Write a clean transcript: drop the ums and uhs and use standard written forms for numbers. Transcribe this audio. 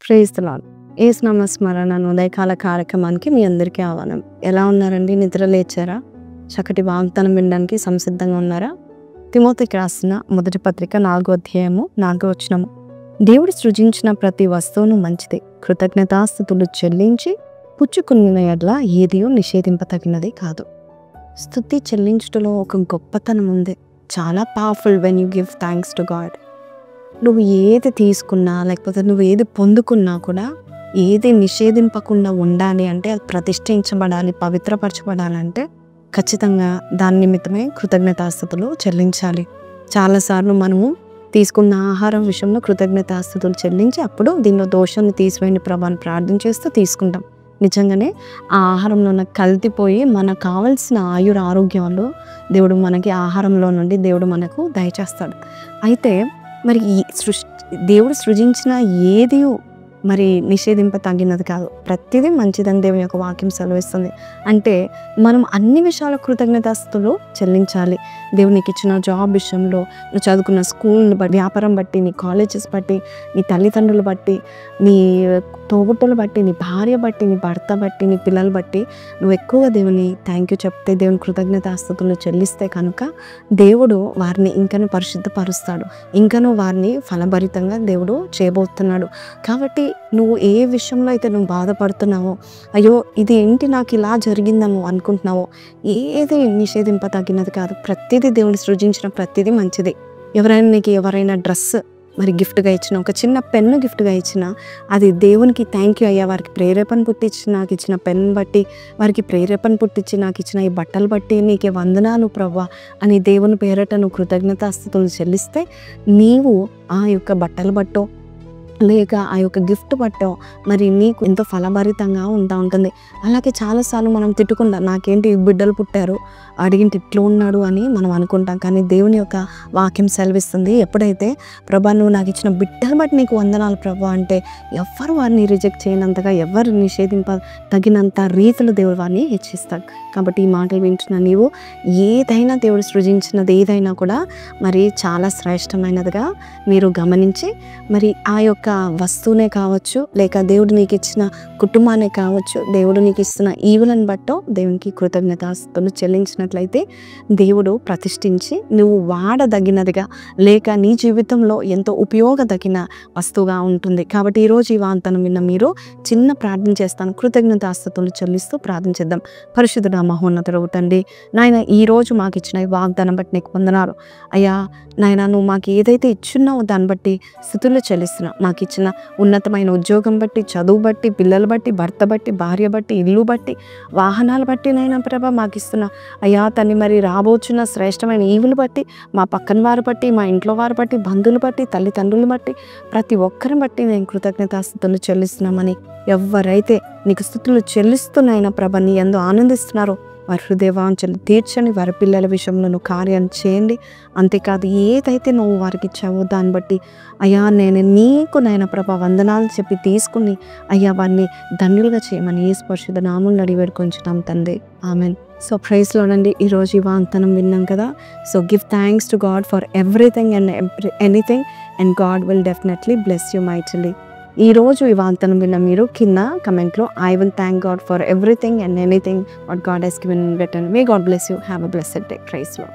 Praise the lord. యేసు నామస్మరణ ఉదయకాల కార్యక్రమానికి మీ అందరికీ ఆహ్వానం. ఎలా ఉన్నారండి? నిద్ర లేచారా? చక్కటి వాగ్దానం వినడానికి సంసిద్ధంగా ఉన్నారా? తిమోతికి రాసిన మొదటి పత్రిక 4వ అధ్యాయము 4వ వచనము. దేవుడు సృజించిన ప్రతి వస్తువును మంచిది, కృతజ్ఞతాస్తుతులు చెల్లించి పుచ్చుకున్న యెడల ఏదియో నిషేధింపతగినది కాదు. స్తుతి చెల్లించుటలో ఒక గొప్పతనం ఉంది. చాలా powerful when you give thanks to God. నువ్వు ఏది తీసుకున్నా లేకపోతే నువ్వు ఏది పొందుకున్నా కూడా ఏది నిషేధింపకుండా ఉండాలి అంటే, అది ప్రతిష్ఠించబడాలి, పవిత్రపరచబడాలంటే ఖచ్చితంగా దాని నిమిత్తమే కృతజ్ఞతాస్తుతులు చెల్లించాలి. చాలాసార్లు మనము తీసుకున్న ఆహారం విషయంలో కృతజ్ఞతాస్తుతులు చెల్లించి అప్పుడు దీనిలో దోషాన్ని తీసివేయండి ప్రభు అని ప్రార్థన చేస్తూ తీసుకుంటాం. నిజంగానే ఆ ఆహారంలో ఉన్న కల్తీపోయి మనకు కావలసిన ఆరోగ్యాలు దేవుడు మనకి ఆహారంలో నుండి దేవుడు మనకు దయచేస్తాడు. అయితే మరి ఈ దేవుడు సృజించిన ఏది మరి నిషేధింపతగినది కాదు. ప్రతిదీ మంచిదని దేవుని యొక్క వాక్యం సెలవిస్తుంది. అంటే మనం అన్ని విషయాల కృతజ్ఞతాస్తుతులు చెల్లించాలి. దేవునికి ఇచ్చిన జాబ్ విషయంలో, నువ్వు చదువుకున్న స్కూల్ని బట్టి, వ్యాపారం బట్టి, నీ కాలేజెస్ బట్టి, నీ తల్లిదండ్రులు బట్టి, నీ తోబుట్టులు బట్టి, నీ భార్య బట్టి, నీ భర్త బట్టి, నీ పిల్లలు బట్టి నువ్వు ఎక్కువగా దేవుని థ్యాంక్ యూ చెప్తే, దేవుని కృతజ్ఞతాస్తుతులు చెల్లిస్తే కనుక దేవుడు వారిని ఇంకనూ పరిశుద్ధపరుస్తాడు. ఇంకనూ వారిని ఫలభరితంగా దేవుడు చేయబోతున్నాడు. కాబట్టి నువ్వు ఏ విషయంలో అయితే నువ్వు బాధపడుతున్నావో, అయ్యో ఇది ఏంటి నాకు ఇలా జరిగిందని నువ్వు అనుకుంటున్నావో, ఏది నిషేధింపతగినది కాదు. ప్రతిదీ దేవుని సృజించిన ప్రతిదీ మంచిది. ఎవరైనా డ్రెస్ మరి గిఫ్ట్గా ఇచ్చిన, ఒక చిన్న పెన్ను గిఫ్ట్గా ఇచ్చిన, అది దేవునికి థ్యాంక్ యూ అయ్యా, వారికి ప్రేరేపణ పుట్టించి నాకు ఇచ్చిన పెన్ బట్టి, వారికి ప్రేరేపణ పుట్టించి నాకు ఇచ్చిన ఈ బట్టలు బట్టి నీకే వందనాలు ప్రవ్వా అని దేవుని పేరట నువ్వు కృతజ్ఞతాస్తుతులు చెల్లిస్తే, నీవు ఆ యొక్క బట్టలు బట్టో లేక ఆ యొక్క గిఫ్ట్ బట్టో మరి నీకు ఎంతో ఫలభరితంగా ఉంటుంది. అలాగే చాలాసార్లు మనం తిట్టుకుంటాం, నాకేంటి బిడ్డలు పుట్టారు, అడిగింటి ఇట్లా ఉన్నాడు అని మనం అనుకుంటాం. కానీ దేవుని యొక్క వాక్యం సెలవిస్తుంది, ఎప్పుడైతే ప్రభా నువ్వు నాకు ఇచ్చిన బిడ్డలు బట్టి నీకు వందనాలు ప్రభా అంటే, ఎవరు వారిని రిజెక్ట్ చేయనంతగా, ఎవరు నిషేధింప తగినంత రీతిలో దేవుడు వారిని హెచ్చిస్తాడు. కాబట్టి ఈ మాటలు వింటున్న నీవు ఏదైనా దేవుడు సృజించినది ఏదైనా కూడా మరి చాలా శ్రేష్టమైనదిగా మీరు గమనించి, మరి ఆ యొక్క వస్తువునే కావచ్చు, లేక దేవుడు నీకు ఇచ్చిన కుటుంబాన్ని కావచ్చు, దేవుడు నీకు ఇస్తున్న ఈవులను బట్టో దేవునికి కృతజ్ఞతాస్తుతులు చెల్లించినట్లయితే దేవుడు ప్రతిష్ఠించి నువ్వు వాడదగినదిగా, లేక నీ జీవితంలో ఎంతో ఉపయోగదగిన వస్తువుగా ఉంటుంది. కాబట్టి ఈరోజు ఈ వాగ్దానం విన్న మీరు చిన్న ప్రార్థన చేస్తాను. కృతజ్ఞతాస్తుతులు చెల్లిస్తూ ప్రార్థన చేద్దాం. పరిశుద్ధుడా మహోన్నతుడవు తండ్రి, నాయన ఈరోజు మాకు ఇచ్చిన ఈ వాగ్దానం బట్టి నీకు వందనాలు అయ్యా. నాయన నువ్వు మాకు ఏదైతే ఇచ్చున్నావో దాన్ని బట్టి స్థుతులు చెల్లిస్తున్నావు. మాకు ఇచ్చిన ఉన్నతమైన ఉద్యోగం బట్టి, చదువు బట్టి, పిల్లలు బట్టి, భర్త బట్టి, భార్య బట్టి, ఇల్లు బట్టి, వాహనాలు బట్టి నైనా ప్రభా మాకు ఇస్తున్నా అయ్యా తన్ని మరి రాబోచున్న శ్రేష్టమైన ఈవులు బట్టి, మా పక్కన వారు బట్టి, మా ఇంట్లో వారు బట్టి, బంధువులు బట్టి, తల్లిదండ్రులు బట్టి, ప్రతి ఒక్కరిని బట్టి నేను కృతజ్ఞతాస్తుతులు చెల్లిస్తున్నామని ఎవరైతే నీకు స్తుతులు చెల్లిస్తున్నాయినా ప్రభా నీ యందు ఆనందిస్తున్నారో వారి హృదయవాంఛలు తీర్చండి. వారి పిల్లల విషయంలో నువ్వు కార్యాలు చేయండి. అంతేకాదు ఏదైతే నువ్వు వారికి ఇచ్చావో దాన్ని బట్టి అయ్యా నేను నీకు నాయన ప్రభా వందనాలు చెప్పి తీసుకుని అయ్యా వారిని ధన్యులుగా చేయమని యేసు పరిశుద్ధ నామములో అడిగి వేడుకొంచున్నాం తండ్రి, ఆమెన్. సో ప్రైజ్ లోనండి ఈరోజు ఈ వాగ్దానం విన్నాం కదా. So give thanks to God for everything and anything and God will definitely bless you mightily. ఈరోజు ఈ వాగ్దానం విన్న మీరు కింద కమెంట్లో I will thank God for everything and anything what God has given in return. May God bless you. Have a blessed day. Praise lord.